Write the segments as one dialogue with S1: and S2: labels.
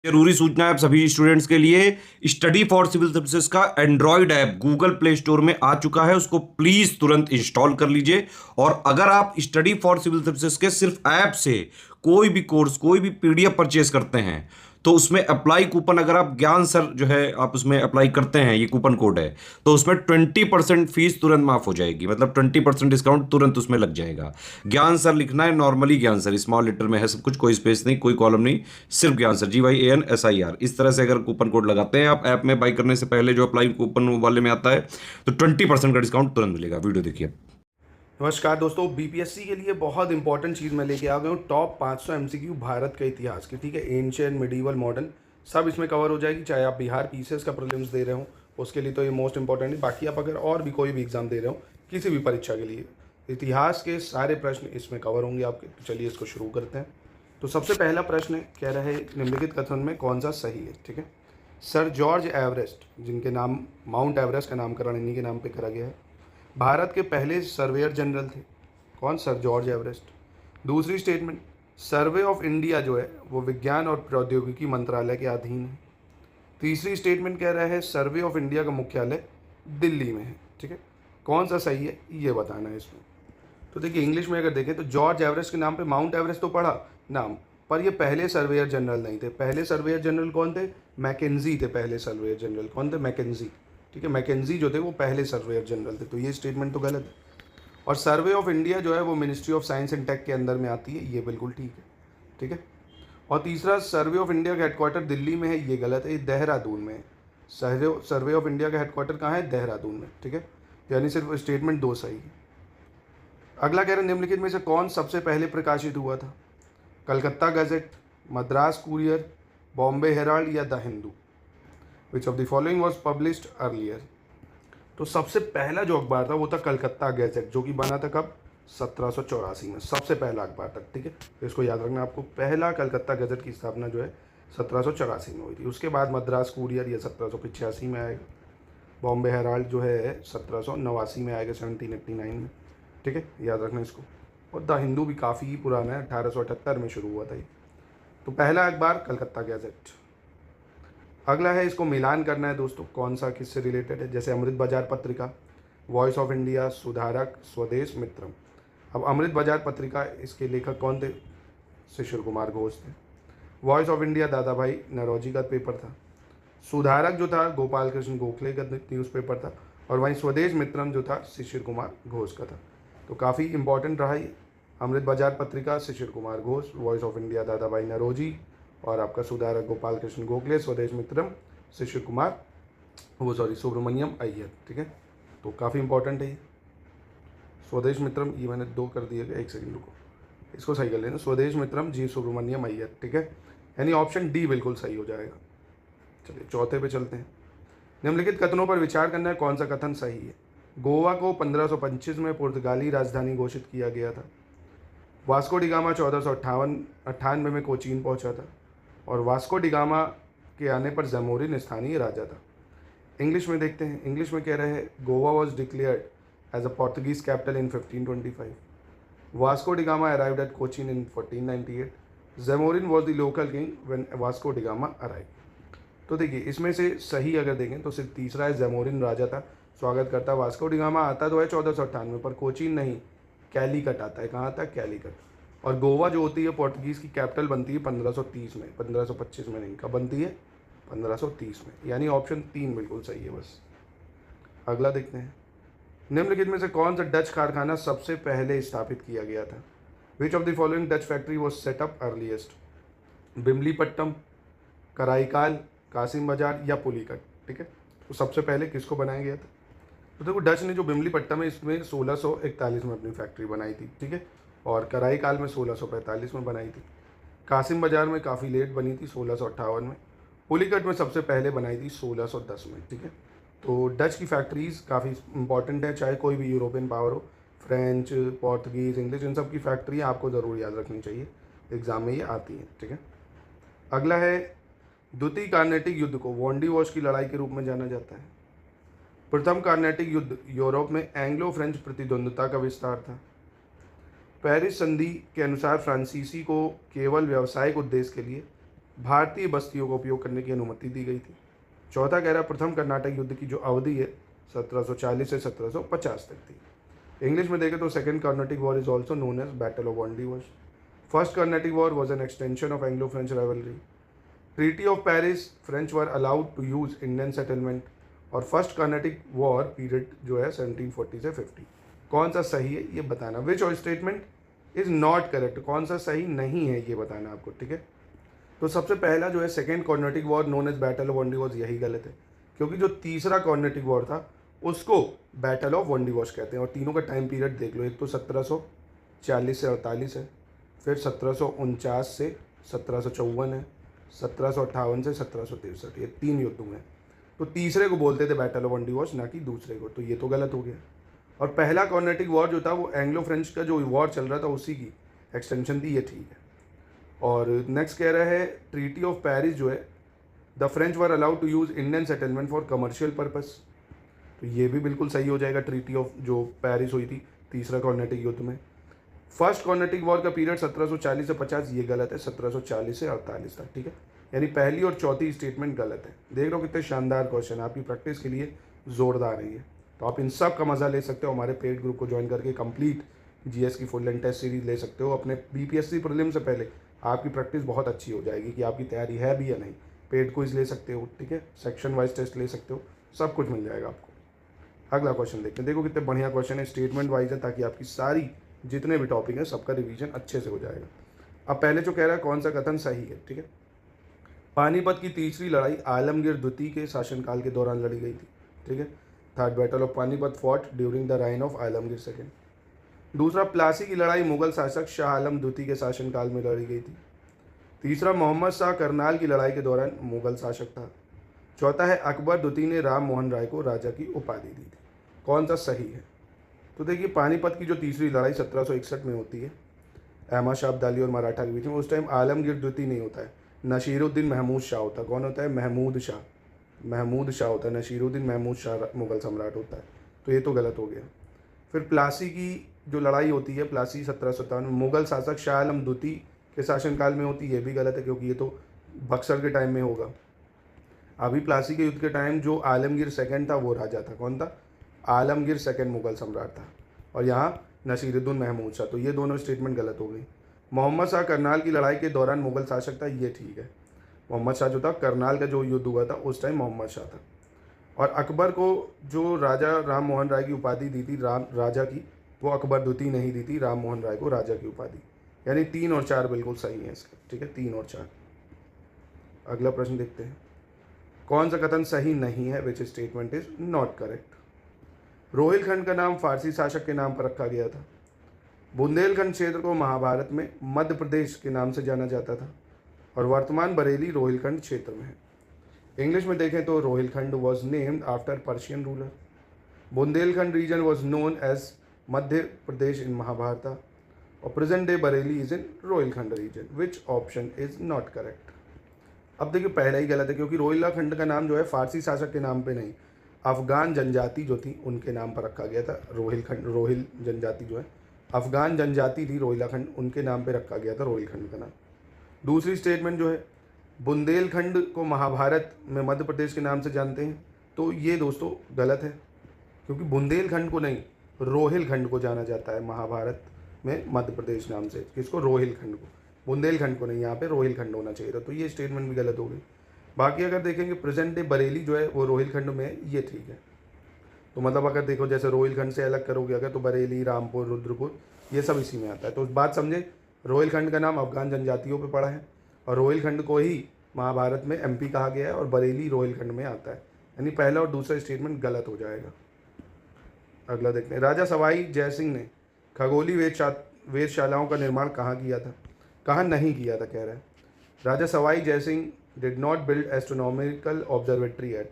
S1: जरूरी सूचना है आप सभी स्टूडेंट्स के लिए। स्टडी फॉर सिविल सर्विसेज का Android app Google play store में आ चुका है, उसको प्लीज तुरंत इंस्टॉल कर लीजिए। और अगर आप स्टडी फॉर सिविल सर्विसेज के सिर्फ ऐप से कोई भी कोर्स, कोई भी पीडीएफ परचेज करते हैं तो उसमें अप्लाई कूपन, अगर आप ज्ञान सर जो है आप उसमें अप्लाई करते हैं, ये कूपन कोड है, तो उसमें 20% फीस तुरंत माफ हो जाएगी। मतलब 20% डिस्काउंट तुरंत उसमें लग जाएगा। ज्ञान सर लिखना है, नॉर्मली ज्ञान सर स्मॉल लेटर में है सब कुछ, कोई स्पेस नहीं, कोई कॉलम नहीं, सिर्फ ज्ञान सर GYANSIR। इस तरह से अगर कूपन कोड लगाते हैं आप ऐप में बाई करने से पहले, जो अप्लाई कूपन वाले में आता है, तो 20% का डिस्काउंट तुरंत मिलेगा। वीडियो देखिए।
S2: नमस्कार दोस्तों, बीपीएससी के लिए बहुत इंपॉर्टेंट चीज़ मैं लेके आ गया हूँ। टॉप 500 एमसीक्यू भारत के इतिहास की, ठीक है। एंशिएंट, मिडीवल, मॉडर्न सब इसमें कवर हो जाएगी। चाहे आप बिहार पीसीएस का प्रीलिम्स दे रहे हो उसके लिए तो ये मोस्ट इंपॉर्टेंट है। बाकी आप अगर और भी कोई भी एग्जाम दे रहे हो किसी भी परीक्षा के लिए, इतिहास के सारे प्रश्न इसमें कवर होंगे आपके। तो चलिए इसको शुरू करते हैं। तो सबसे पहला प्रश्न कह रहा है निम्नलिखित कथन में कौन सा सही है, ठीक है। सर जॉर्ज एवरेस्ट, जिनके नाम माउंट एवरेस्ट का नामकरण इन्हीं के नाम पे करा गया है, भारत के पहले सर्वेयर जनरल थे। कौन? Sir George Everest. दूसरी स्टेटमेंट, सर्वे ऑफ इंडिया जो है वो विज्ञान और प्रौद्योगिकी मंत्रालय के अधीन है। तीसरी स्टेटमेंट कह रहा है सर्वे ऑफ इंडिया का मुख्यालय दिल्ली में है, ठीक है। कौन सा सही है ये बताना है इसमें। तो देखिए इंग्लिश में अगर देखें तो जॉर्ज एवरेस्ट के नाम पे माउंट एवरेस्ट तो पढ़ा नाम, पर ये पहले सर्वेयर जनरल नहीं थे। पहले सर्वेयर जनरल कौन थे? मैकेंजी थे। पहले सर्वेयर जनरल कौन थे? मैकेंजी, ठीक है। मैकेंजी जो थे वो पहले सर्वेयर जनरल थे, तो ये स्टेटमेंट तो गलत है। और सर्वे ऑफ इंडिया जो है वो ministry of science and tech के अंदर में आती है, ये बिल्कुल ठीक है, ठीक है। और तीसरा, सर्वे ऑफ इंडिया का हेडक्वार्टर दिल्ली में है, ये गलत है, ये देहरादून में है। सर्वे ऑफ इंडिया का हेडक्वार्टर कहाँ है? देहरादून में, ठीक है। यानी सिर्फ स्टेटमेंट दो सही है। अगला कह रहे हैं निम्नलिखित में से कौन सबसे पहले प्रकाशित हुआ था? Calcutta Gazette, Madras Courier, Bombay Herald या the Hindu? Which of the following was published earlier? तो सबसे पहला जो अखबार था वो था कलकत्ता गैजेट, जो कि बना था कब? 1784 में, सबसे पहला अखबार तक, ठीक है। तो इसको याद रखना आपको, पहला कलकत्ता गैजेट की स्थापना जो है 1784 में हुई थी। उसके बाद मद्रास कुरियर ये 1785 में आएगा। बॉम्बे हेराल्ड जो है 1789 में आएगा, 1789 में, ठीक है, याद रखना इसको। और द हिंदू भी काफ़ी पुराना है, 1878 में शुरू हुआ था ये। तो पहला अखबार कलकत्ता गैजेट। अगला है, इसको मिलान करना है दोस्तों, कौन सा किससे रिलेटेड है। जैसे अमृत बाजार पत्रिका, वॉइस ऑफ इंडिया, सुधारक, स्वदेश मित्रम। अब अमृत बाजार पत्रिका, इसके लेखक कौन थे? शिशिर कुमार घोष थे। Voice of India Dadabhai Naoroji का पेपर था। सुधारक जो था गोपाल कृष्ण गोखले का न्यूज़पेपर था। और वहीं स्वदेश मित्रम जो था शिशिर कुमार घोष का था। तो काफ़ी इंपॉर्टेंट रहा ये। Amrita Bazar Patrika Sisir Kumar Ghosh, voice of India Dadabhai Naoroji, और आपका सुधारक गोपाल कृष्ण गोखले, स्वदेश मित्रम शिशिर कुमार सुब्रमण्यम अय्यर, ठीक है। तो काफ़ी इंपॉर्टेंट है ये स्वदेश मित्रम। ये मैंने दो कर दिए, एक सेकंड रुको, इसको सही कर लेना, स्वदेश मित्रम जी सुब्रमण्यम अय्यर, ठीक है। यानी ऑप्शन डी बिल्कुल सही हो जाएगा। चलिए चौथे पे चलते हैं। निम्नलिखित कथनों पर विचार करना है, कौन सा कथन सही है। गोवा को 1525 में पुर्तगाली राजधानी घोषित किया गया था। वास्को डिगामा 1498 में कोचीन पहुंचा था। और वास्को डिगामा के आने पर जमोरिन स्थानीय राजा था। इंग्लिश में देखते हैं, इंग्लिश में कह रहे हैं Goa was declared as a Portuguese capital in 1525। Vasco da Gama arrived at Cochin in 1498। Zamorin was the local king when Vasco da Gama arrive. तो देखिए इसमें से सही अगर देखें तो सिर्फ तीसरा है, जमोरिन राजा था, स्वागत करता। वास्को डिगामा आता तो है 1498 पर कोचीन नहीं, कैलीकट आता है। कहाँ आता है? कैलीकट। और गोवा जो होती है पोर्तुगीज़ की कैपिटल बनती है 1530 में, 1525 में नहीं। कब बनती है? 1530 में। यानी ऑप्शन 3 बिल्कुल सही है बस। अगला देखते हैं, निम्नलिखित में से कौन सा डच कारखाना सबसे पहले स्थापित किया गया था? Which of the following Dutch factory was set up earliest? Bimlipatam, Karaikal, Kasim Bazar या पुलिकट, ठीक है। तो सबसे पहले किसको बनाया गया था? तो देखो डच ने जो बिमलीपट्टम है इसमें 1641 में अपनी फैक्ट्री बनाई थी, ठीक है। और कराईकाल में 1645 में बनाई थी। कासिम बाजार में काफ़ी लेट बनी थी, 1658 में। पुलिकट में सबसे पहले बनाई थी 1610 में, ठीक है। तो डच की फैक्ट्रीज़ काफ़ी इंपॉर्टेंट है, चाहे कोई भी यूरोपियन पावर हो, फ्रेंच, पोर्तुगीज़, इंग्लिश, इन सब की फैक्ट्री आपको ज़रूर याद रखनी चाहिए, एग्ज़ाम में ये आती हैं, ठीक है। अगला है, द्वितीय कार्नेटिक युद्ध को वॉन्डी वॉश की लड़ाई के रूप में जाना जाता है। प्रथम कार्नेटिक युद्ध यूरोप में एंग्लो फ्रेंच प्रतिद्वंद्विता का विस्तार था। पेरिस संधि के अनुसार फ्रांसीसी को केवल व्यावसायिक उद्देश्य के लिए भारतीय बस्तियों का उपयोग करने की अनुमति दी गई थी। चौथा कह रहा है प्रथम कर्नाटक युद्ध की जो अवधि है 1740 से 1750 तक थी। इंग्लिश में देखें तो second Carnatic war is also known as battle of Wandiwash. First Carnatic war was an extension of Anglo French rivalry. Treaty of Paris, French were allowed to use Indian settlement. और फर्स्ट कर्नाटिक वॉर पीरियड जो है 1740 से 50। कौन सा सही है ये बताना। Which of statement is not correct, कौन सा सही नहीं है ये बताना आपको, ठीक है। तो सबसे पहला जो है second Carnatic war known as battle of Wandiwash, यही गलत है, क्योंकि जो तीसरा कर्नाटिक वॉर था उसको बैटल ऑफ वांडीवॉश कहते हैं। और तीनों का टाइम पीरियड देख लो, एक तो 1740 से 48 है, फिर 1749 से 1754 है, 1758 से 1763, ये 3 युद्ध हुए हैं। तो तीसरे को बोलते थे बैटल ऑफ वांडीवॉश, ना कि दूसरे को, तो ये तो गलत हो गया। और पहला कर्नाटिक वॉर जो था वो एंग्लो फ्रेंच का जो वॉर चल रहा था उसी की एक्सटेंशन थी, ये ठीक है। और नेक्स्ट कह रहा है ट्रीटी ऑफ पेरिस जो है the French were allowed to use Indian settlement for commercial purpose, तो ये भी बिल्कुल सही हो जाएगा। ट्रीटी ऑफ जो पेरिस हुई थी तीसरा कर्नाटिक युद्ध में। फर्स्ट कर्नाटिक वॉर का पीरियड 1740 से 50, ये गलत है, 1740 से 48 तक, ठीक है। यानी पहली और चौथी स्टेटमेंट गलत है। देख लो कितने शानदार क्वेश्चन, आपकी प्रैक्टिस के लिए जोरदार है ये। तो आप इन सब का मज़ा ले सकते हो, हमारे पेड ग्रुप को ज्वाइन करके कंप्लीट जीएस की फुल एंड टेस्ट सीरीज ले सकते हो। अपने बीपीएससी प्रीलिम से पहले आपकी प्रैक्टिस बहुत अच्छी हो जाएगी कि आपकी तैयारी है भी या नहीं। पेड क्विज ले सकते हो, ठीक है, सेक्शन वाइज टेस्ट ले सकते हो, सब कुछ मिल जाएगा आपको। अगला क्वेश्चन देखते हैं। देखो कितने बढ़िया क्वेश्चन है, स्टेटमेंट वाइज है, ताकि आपकी सारी जितने भी टॉपिक हैं सबका रिवीजन अच्छे से हो जाएगा। अब पहले जो कह रहा है कौन सा कथन सही है, ठीक है। पानीपत की तीसरी लड़ाई आलमगीर द्वितीय के शासनकाल के दौरान लड़ी गई थी, ठीक है। Third battle of Panipat fought during the reign of Alamgir second. दूसरा, प्लासी की लड़ाई मुगल शासक शाह आलम द्वितीय के शासनकाल में लड़ी गई थी। तीसरा, मोहम्मद शाह करनाल की लड़ाई के दौरान मुगल शासक था। चौथा है अकबर द्वितीय ने राम मोहन राय को राजा की उपाधि दी थी। कौन सा सही है? तो देखिए पानीपत की जो तीसरी लड़ाई 1761 में होती है अहमद शाह अब्दाली और मराठा के बीच में। उस टाइम आलमगीर द्वितीय नहीं होता है, नसीरुद्दीन महमूद शाह होता है। कौन होता है? महमूद शाह होता है। नसीरुद्दीन महमूद शाह मुगल सम्राट होता है, तो ये तो गलत हो गया। फिर प्लासी की जो लड़ाई होती है, प्लासी 1757 में मुगल शासक शाह आलम द्वितीय के शासनकाल में होती है, ये भी गलत है, क्योंकि ये तो बक्सर के टाइम में होगा। अभी प्लासी के युद्ध के टाइम जो आलमगीर सेकंड था वो राजा था। कौन था? आलमगीर सेकंड मुगल सम्राट था, और यहाँ नसीरुद्दीन महमूद शाह, तो ये दोनों स्टेटमेंट गलत हो गई। मोहम्मद शाह करनाल की लड़ाई के दौरान मुगल शासक था, ये ठीक है। मोहम्मद शाह जो था, करनाल का जो युद्ध हुआ था उस टाइम मोहम्मद शाह था। और अकबर को जो राजा राम मोहन राय की उपाधि दी थी राजा की, वो अकबर द्वितीय नहीं दी थी राम मोहन राय को राजा की उपाधि। यानी 3 और 4 बिल्कुल सही है इसका, ठीक है, 3 और 4। अगला प्रश्न देखते हैं। कौन सा कथन सही नहीं है? Which statement is not correct? Rohilkhand का नाम फारसी शासक के नाम पर रखा गया था। बुंदेलखंड क्षेत्र को महाभारत में मध्य प्रदेश के नाम से जाना जाता था, और वर्तमान बरेली रोहिलखंड क्षेत्र में है। इंग्लिश में देखें तो Rohilkhand was named after Persian ruler. Bundelkhand region was known as Madhya Pradesh in Mahabharata, और present day Bareilly is in Rohilkhand region. Which option is not correct? अब देखिए पहला ही गलत है, क्योंकि रोहिलखंड का नाम जो है फारसी शासक के नाम पे नहीं, अफगान जनजाति जो थी उनके नाम पर रखा गया था। रोहिल जनजाति जो है अफगान जनजाति थी, रोहिलाखंड उनके नाम पे रखा गया था रोहिलखंड का नाम। दूसरी स्टेटमेंट जो है बुंदेलखंड को महाभारत में मध्य प्रदेश के नाम से जानते हैं, तो ये दोस्तों गलत है, क्योंकि बुंदेलखंड को नहीं रोहिलखंड को जाना जाता है महाभारत में मध्य प्रदेश नाम से। किसको? रोहिलखंड को, बुंदेलखंड को नहीं, यहाँ पे रोहिलखंड होना चाहिए था, तो ये स्टेटमेंट भी गलत हो गई। बाकी अगर देखेंगे प्रेजेंट डे बरेली जो है वो रोहिलखंड में है, ये ठीक है। तो मतलब अगर देखो जैसे रोहिलखंड से अलग करोगे अगर, तो बरेली, रामपुर, रुद्रपुर ये सब इसी में आता है। तो बात समझे, रोहिलखंड का नाम अफगान जनजातियों पे पड़ा है, और रोहिलखंड को ही महाभारत में एमपी कहा गया है, और बरेली रोहिलखंड में आता है। यानी पहला और दूसरा स्टेटमेंट गलत हो जाएगा। अगला देखते हैं। राजा सवाई जयसिंह ने खगोली वेधशालाओं का निर्माण कहाँ किया था? कहाँ नहीं किया था कह रहा है। Raja Sawai Jai Singh did not build astronomical observatory at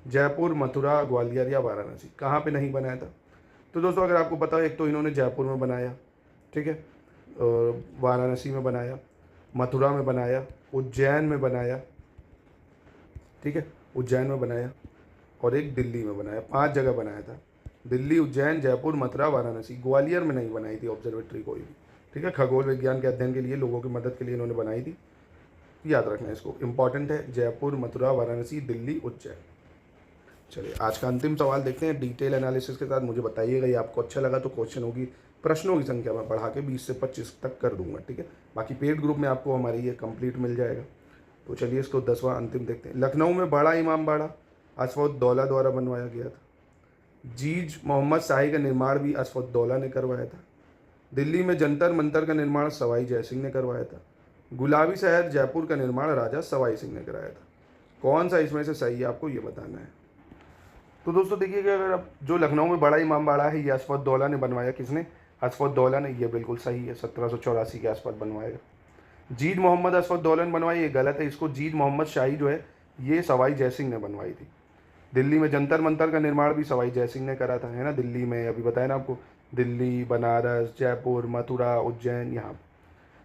S2: Jaipur, Mathura, Gwalior या वाराणसी। कहाँ पे नहीं बनाया था? तो दोस्तों अगर आपको पता है, एक तो इन्होंने जयपुर में बनाया, ठीक है, और वाराणसी में बनाया, मथुरा में बनाया, उज्जैन में बनाया, ठीक है, उज्जैन में बनाया, और एक दिल्ली में बनाया। 5 जगह बनाया था। दिल्ली, उज्जैन, जयपुर, मथुरा, वाराणसी। ग्वालियर में नहीं बनाई थी ऑब्जर्वेटरी कोई भी, ठीक है। खगोल विज्ञान के अध्ययन के लिए लोगों की मदद के लिए इन्होंने बनाई थी। याद रखना इसको, इंपॉर्टेंट है। जयपुर, मथुरा, वाराणसी, दिल्ली, उज्जैन। चलिए आज का अंतिम सवाल देखते हैं डिटेल एनालिसिस के साथ। मुझे बताइएगा ये आपको अच्छा लगा तो क्वेश्चन होगी, प्रश्नों की संख्या मैं बढ़ा के 20 से 25 तक कर दूंगा, ठीक है। बाकी पेड ग्रुप में आपको हमारी ये कंप्लीट मिल जाएगा। तो चलिए इसको 10वां अंतिम देखते हैं। लखनऊ में बड़ा इमाम बाड़ा असफउद्दौला द्वारा बनवाया गया था। जीज मोहम्मद शाही का निर्माण भी असफउद्दौला ने करवाया था। दिल्ली में जंतर मंतर का निर्माण सवाई जयसिंह ने करवाया था। गुलाबी शहर जयपुर का निर्माण राजा सवाई सिंह ने कराया था। कौन सा इसमें से सही है आपको ये बताना है। तो दोस्तों देखिएगा, अगर आप जो लखनऊ में बड़ा इमाम बाड़ा है ये असफउद्दौला ने बनवाया। किसने? असफउद्दौला ने। ये बिल्कुल सही है, 1784 के आसपास बनवाएगा। जीद मोहम्मद असफउद्दौला ने बनवाई, ये गलत है। इसको जीद मोहम्मद शाही जो है ये सवाई जयसिंह ने बनवाई थी। दिल्ली में जंतर मंतर का निर्माण भी सवाई जयसिंह ने करा था, है ना। दिल्ली में अभी बताया ना आपको, दिल्ली, बनारस, जयपुर, मथुरा, उज्जैन, यहाँ।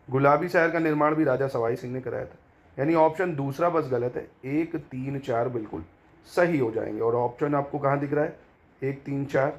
S2: गुलाबी शहर का निर्माण भी राजा सवाई सिंह ने कराया था। यानी ऑप्शन दूसरा बस गलत है, 1, 3, 4 बिल्कुल सही हो जाएंगे। और ऑप्शन आपको कहाँ दिख रहा है? 1, 3, 4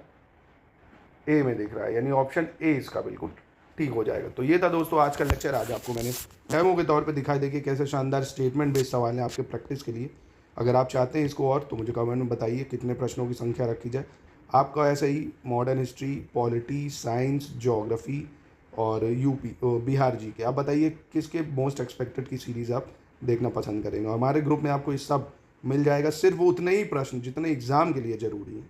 S2: ए में दिख रहा है, यानी ऑप्शन ए इसका बिल्कुल ठीक हो जाएगा। तो ये था दोस्तों आज का लेक्चर। आज आपको मैंने डेमो के तौर पे दिखाई देखिए कैसे शानदार स्टेटमेंट बेस्ड सवाल हैं आपके प्रैक्टिस के लिए। अगर आप चाहते हैं इसको और तो मुझे कमेंट में बताइए कितने प्रश्नों की संख्या रखी जाए। आपका ऐसे ही modern history, polity, science, geography और यूपी बिहार जी के आप बताइए किसके मोस्ट एक्सपेक्टेड की सीरीज़ आप देखना पसंद करेंगे। और हमारे ग्रुप में आपको ये सब मिल जाएगा, सिर्फ उतने ही प्रश्न जितने एग्ज़ाम के लिए ज़रूरी है।